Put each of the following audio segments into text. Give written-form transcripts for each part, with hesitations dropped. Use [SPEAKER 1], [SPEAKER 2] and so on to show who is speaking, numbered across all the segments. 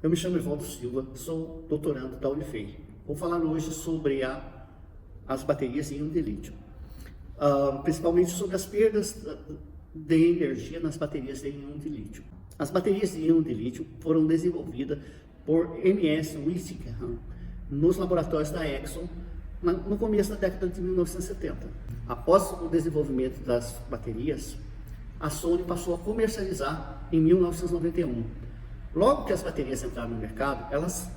[SPEAKER 1] Eu me chamo Evaldo Silva, sou doutorando da Unifei. Vou falar hoje sobre as baterias de íon de lítio, principalmente sobre as perdas de energia nas baterias de íon de lítio. As baterias de íon de lítio foram desenvolvidas por M.S. Whittingham nos laboratórios da Exxon no começo da década de 1970. Após o desenvolvimento das baterias, a Sony passou a comercializar em 1991. Logo que as baterias entraram no mercado, elas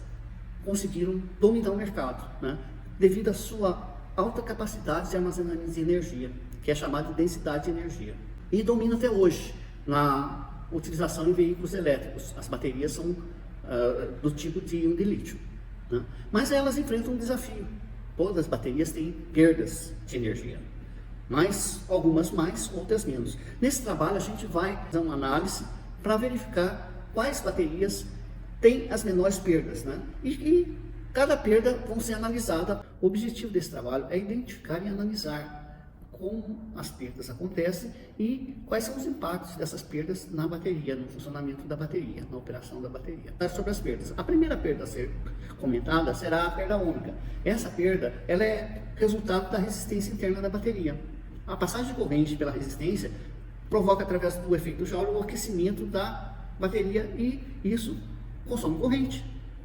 [SPEAKER 1] conseguiram dominar o mercado, né? Devido à sua alta capacidade de armazenamento de energia, que é chamada de densidade de energia. E domina até hoje na utilização em veículos elétricos. As baterias são do tipo de íon de lítio, né? Mas elas enfrentam um desafio. Todas as baterias têm perdas de energia, mas algumas mais, outras menos. Nesse trabalho a gente vai fazer uma análise para verificar quais baterias têm as menores perdas, né? E cada perda vão ser analisada. O objetivo desse trabalho é identificar e analisar como as perdas acontecem e quais são os impactos dessas perdas na bateria, no funcionamento da bateria, na operação da bateria. Sobre as perdas, a primeira perda a ser comentada será a perda ônica. Essa perda ela é resultado da resistência interna da bateria. A passagem de corrente pela resistência provoca, através do efeito Joule, o aquecimento da bateria e isso consome corrente.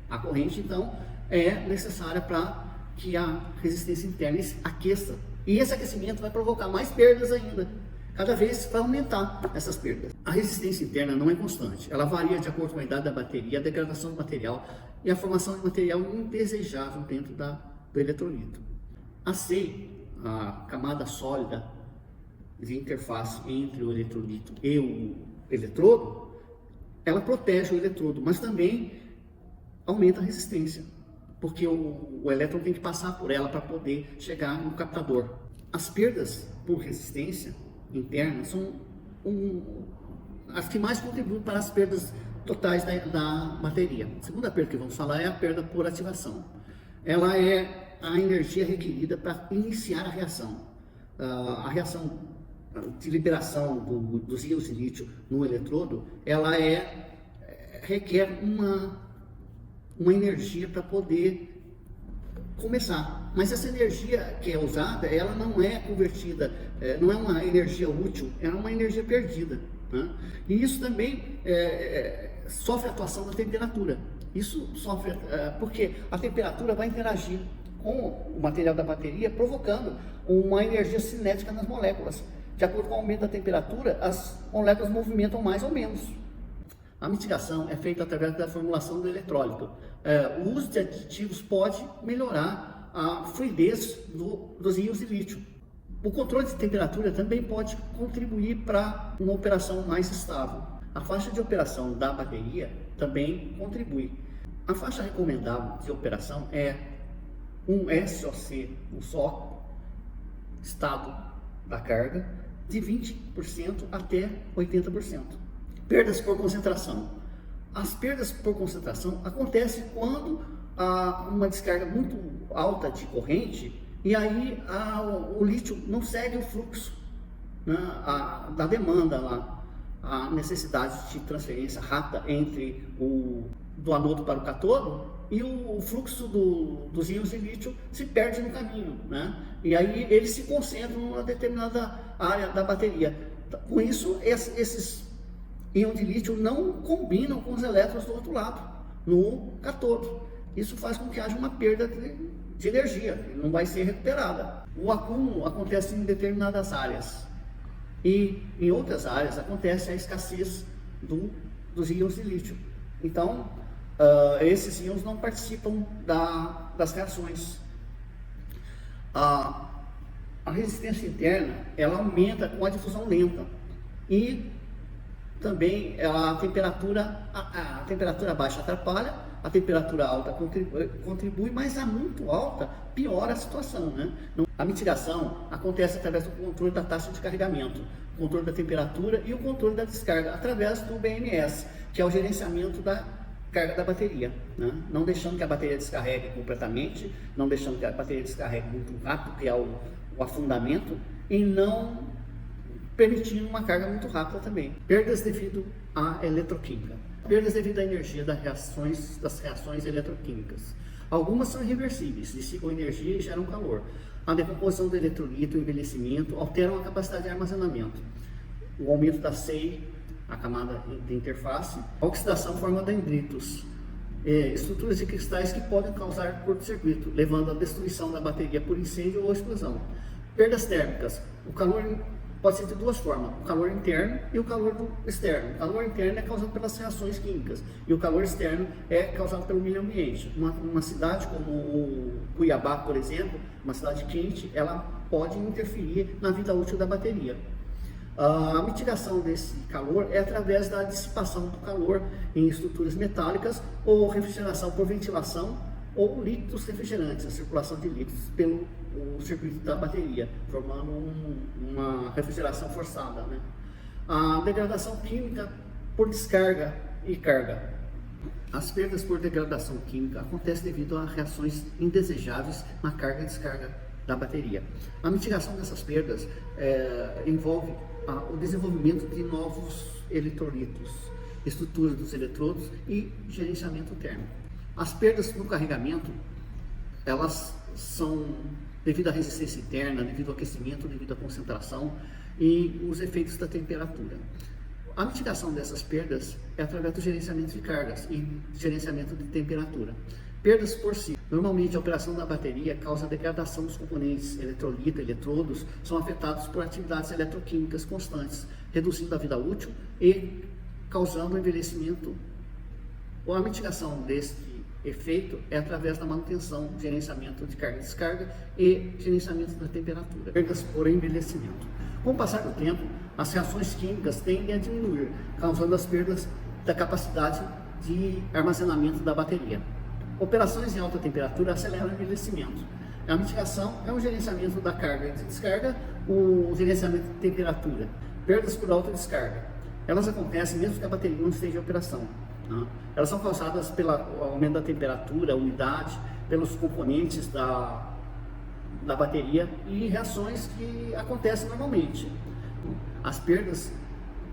[SPEAKER 1] A corrente, então, é necessária para que a resistência interna aqueça. E esse aquecimento vai provocar mais perdas ainda. Cada vez vai aumentar essas perdas. A resistência interna não é constante. Ela varia de acordo com a idade da bateria, a degradação do material e a formação de material indesejável dentro do eletrolito. A C, a camada sólida de interface entre o eletrolito e o eletrodo, ela protege o eletrodo, mas também aumenta a resistência, porque o elétron tem que passar por ela para poder chegar no captador. As perdas por resistência interna são as que mais contribuem para as perdas totais da bateria. A segunda perda que vamos falar é a perda por ativação. Ela é a energia requerida para iniciar a reação. A reação de liberação dos íons de lítio no eletrodo, ela requer uma energia para poder começar, mas essa energia que é usada, ela não é convertida, não é uma energia útil, é uma energia perdida, né? E isso também sofre a atuação da temperatura. Isso sofre porque a temperatura vai interagir com o material da bateria, provocando uma energia cinética nas moléculas. De acordo com o aumento da temperatura, as moléculas movimentam mais ou menos. A mitigação é feita através da formulação do eletrólito. O uso de aditivos pode melhorar a fluidez dos íons de lítio. O controle de temperatura também pode contribuir para uma operação mais estável. A faixa de operação da bateria também contribui. A faixa recomendável de operação é um SOC, um só estado da carga, de 20% até 80%. Perdas por concentração. As perdas por concentração acontecem quando há uma descarga muito alta de corrente e aí o lítio não segue o fluxo, né, da demanda lá, a necessidade de transferência rápida entre do anodo para o catodo e o fluxo dos íons de lítio se perde no caminho, né? E aí eles se concentram em uma determinada área da bateria. Com isso, esses íons de lítio não combinam com os elétrons do outro lado, no catodo. Isso faz com que haja uma perda de energia, não vai ser recuperada. O acúmulo acontece em determinadas áreas e em outras áreas acontece a escassez dos íons de lítio. Então, esses íons não participam das reações. A resistência interna, ela aumenta com a difusão lenta e também a temperatura baixa atrapalha, a temperatura alta contribui, mas a muito alta piora a situação, né? A mitigação acontece através do controle da taxa de carregamento, o controle da temperatura e o controle da descarga, através do BMS, que é o gerenciamento da carga da bateria, né? Não deixando que a bateria descarregue completamente, não deixando que a bateria descarregue muito rápido, que é o afundamento, e não permitindo uma carga muito rápida também. Perdas devido à eletroquímica. perdas devido à energia das reações eletroquímicas. Algumas são irreversíveis, dissipam energia e geram calor. A decomposição do eletrolito e o envelhecimento alteram a capacidade de armazenamento. O aumento da SEI, a camada de interface, a oxidação forma dendritos, estruturas de cristais que podem causar curto-circuito, levando à destruição da bateria por incêndio ou explosão. Perdas térmicas. O calor pode ser de duas formas, o calor interno e o calor externo. O calor interno é causado pelas reações químicas e o calor externo é causado pelo meio ambiente. Uma cidade como Cuiabá, por exemplo, uma cidade quente, ela pode interferir na vida útil da bateria. A mitigação desse calor é através da dissipação do calor em estruturas metálicas ou refrigeração por ventilação ou líquidos refrigerantes, a circulação de líquidos pelo circuito da bateria, formando uma refrigeração forçada, né? A degradação química por descarga e carga. As perdas por degradação química acontecem devido a reações indesejáveis na carga e descarga da bateria. A mitigação dessas perdas envolve o desenvolvimento de novos eletrolitos, estrutura dos eletrodos e gerenciamento térmico. As perdas no carregamento, elas são devido à resistência interna, devido ao aquecimento, devido à concentração e os efeitos da temperatura. A mitigação dessas perdas é através do gerenciamento de cargas e gerenciamento de temperatura. Perdas por si. Normalmente a operação da bateria causa a degradação dos componentes eletrolito e eletrodos, são afetados por atividades eletroquímicas constantes, reduzindo a vida útil e causando envelhecimento. A mitigação deste efeito é através da manutenção, gerenciamento de carga e descarga e gerenciamento da temperatura. Perdas por envelhecimento. Com o passar do tempo, as reações químicas tendem a diminuir, causando as perdas da capacidade de armazenamento da bateria. Operações em alta temperatura aceleram o envelhecimento. A mitigação é o gerenciamento da carga e de descarga, o gerenciamento de temperatura. Perdas por alta descarga. Elas acontecem mesmo que a bateria não esteja em operação. Elas são causadas pelo aumento da temperatura, umidade, pelos componentes da bateria e reações que acontecem normalmente. As perdas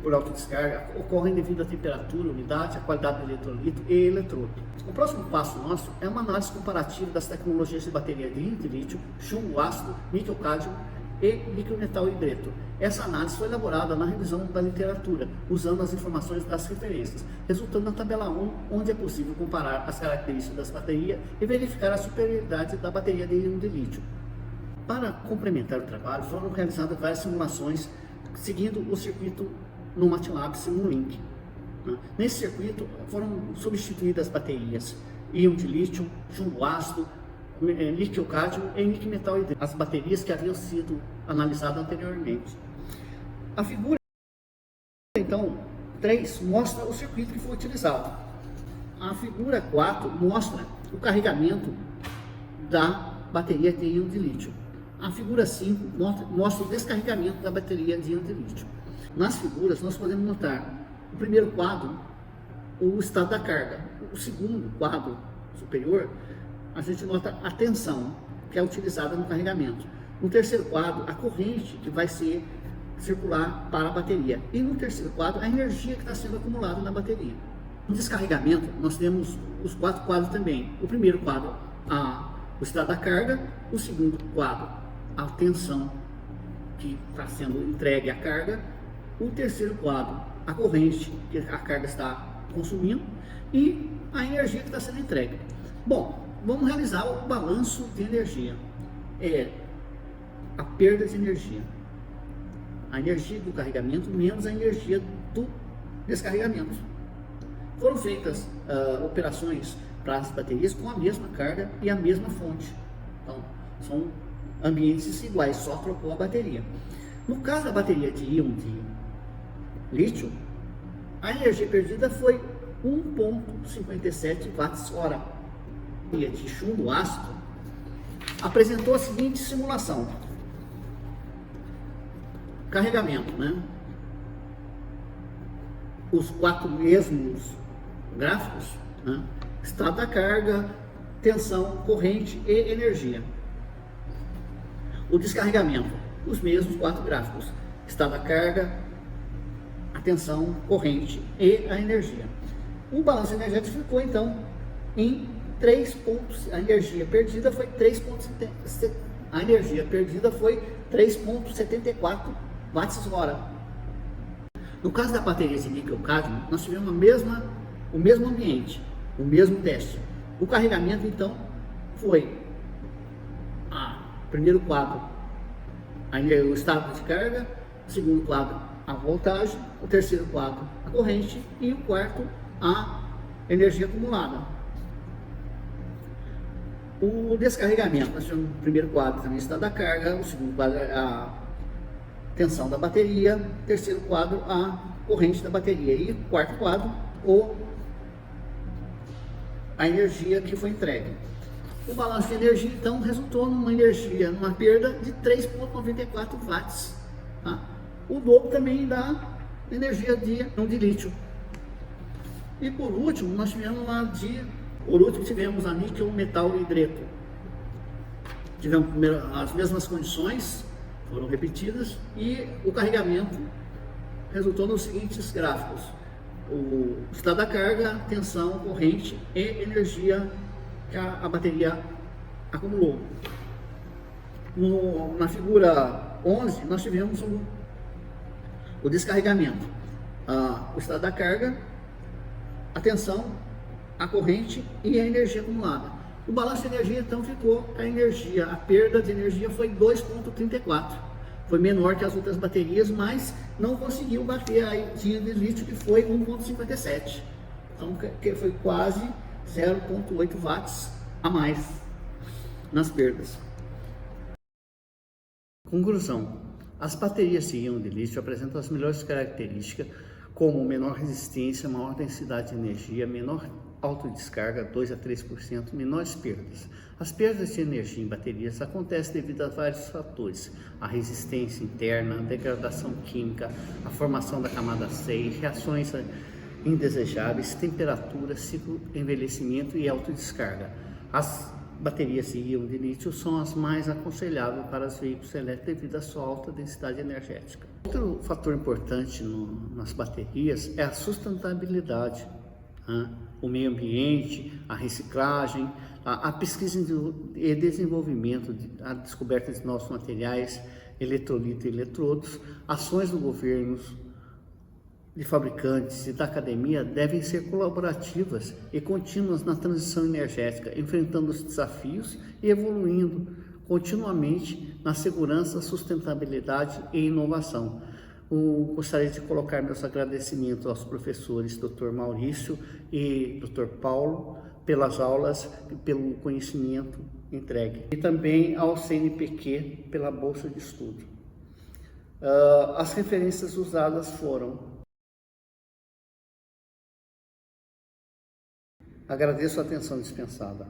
[SPEAKER 1] por autodescarga ocorrem devido à temperatura, umidade, a qualidade do eletrolito e eletrodo. O próximo passo nosso é uma análise comparativa das tecnologias de bateria de íon de lítio, chumbo ácido, níquel cádmio e níquel metal hidreto. Essa análise foi elaborada na revisão da literatura, usando as informações das referências, resultando na tabela 1, onde é possível comparar as características das baterias e verificar a superioridade da bateria de íon de lítio. Para complementar o trabalho, foram realizadas várias simulações seguindo o circuito no MATLAB Simulink. Nesse circuito foram substituídas baterias íon de lítio, chumbo ácido, níquel cádmio e níquel metal hidreto, as baterias que haviam sido analisadas anteriormente. A figura, então, 3 mostra o circuito que foi utilizado. A figura 4 mostra o carregamento da bateria de íon de lítio. A figura 5 mostra o descarregamento da bateria de íon de lítio. Nas figuras nós podemos notar o primeiro quadro, o estado da carga. O segundo quadro superior, a gente nota a tensão que é utilizada no carregamento. No terceiro quadro, a corrente que vai ser circular para a bateria. E no terceiro quadro, a energia que está sendo acumulada na bateria. No descarregamento, nós temos os 4 quadros também. O primeiro quadro, o estado da carga. O segundo quadro, a tensão que está sendo entregue à carga. O terceiro quadro, a corrente que a carga está consumindo. E a energia que está sendo entregue. Bom, vamos realizar o balanço de energia. A perda de energia. A energia do carregamento menos a energia do descarregamento. Foram feitas operações para as baterias com a mesma carga e a mesma fonte. Então, são ambientes iguais, só trocou a bateria. No caso da bateria de íon de lítio, a energia perdida foi 1,57 watts-hora. A bateria de chumbo ácido apresentou a seguinte simulação. Carregamento, né? Os 4 mesmos gráficos, né? Estado da carga, tensão, corrente e energia. O descarregamento, os mesmos 4 gráficos. Estado da carga, a tensão, corrente e a energia. O balanço energético ficou então em 3 pontos, a energia perdida foi 3,74 watts-hora. No caso da bateria de níquel-cádmio, nós tivemos o mesmo ambiente, o mesmo teste. O carregamento então foi primeiro quadro o estado de carga, o segundo quadro a voltagem, o terceiro quadro a corrente e o quarto a energia acumulada. O descarregamento, nós tivemos o primeiro quadro também o estado da carga, o segundo quadro a tensão da bateria, o terceiro quadro a corrente da bateria e o quarto quadro a energia que foi entregue. O balanço de energia então resultou numa perda de 3,94 watts, tá? O dobro também da energia de lítio. E por último, nós tivemos a níquel metal hidreto. Tivemos as mesmas condições, foram repetidas, e o carregamento resultou nos seguintes gráficos: o estado da carga, tensão, corrente e energia que a bateria acumulou. Na figura 11, nós tivemos o descarregamento, o estado da carga, a tensão, a corrente e a energia acumulada. O balanço de energia então ficou a perda de energia foi 2,34. Foi menor que as outras baterias, mas não conseguiu bater a de lítio, que foi 1,57. Então que foi quase 0,8 watts a mais nas perdas. Conclusão: as baterias de íon de lítio apresentam as melhores características, como menor resistência, maior densidade de energia, menor autodescarga, 2 a 3%, menores perdas. As perdas de energia em baterias acontecem devido a vários fatores: a resistência interna, a degradação química, a formação da camada 6, reações indesejáveis, temperatura, ciclo, envelhecimento e autodescarga. As baterias de íon de lítio são as mais aconselháveis para os veículos elétricos devido à sua alta densidade energética. Outro fator importante nas baterias é a sustentabilidade, o meio ambiente, a reciclagem, a pesquisa e desenvolvimento, a descoberta de novos materiais, eletrolito e eletrodos, ações do governo, de fabricantes e da academia devem ser colaborativas e contínuas na transição energética, enfrentando os desafios e evoluindo continuamente na segurança, sustentabilidade e inovação. Gostaria de colocar meus agradecimentos aos professores Dr. Maurício e Dr. Paulo pelas aulas e pelo conhecimento entregue, e também ao CNPq pela bolsa de estudo. As referências usadas foram: agradeço a atenção dispensada.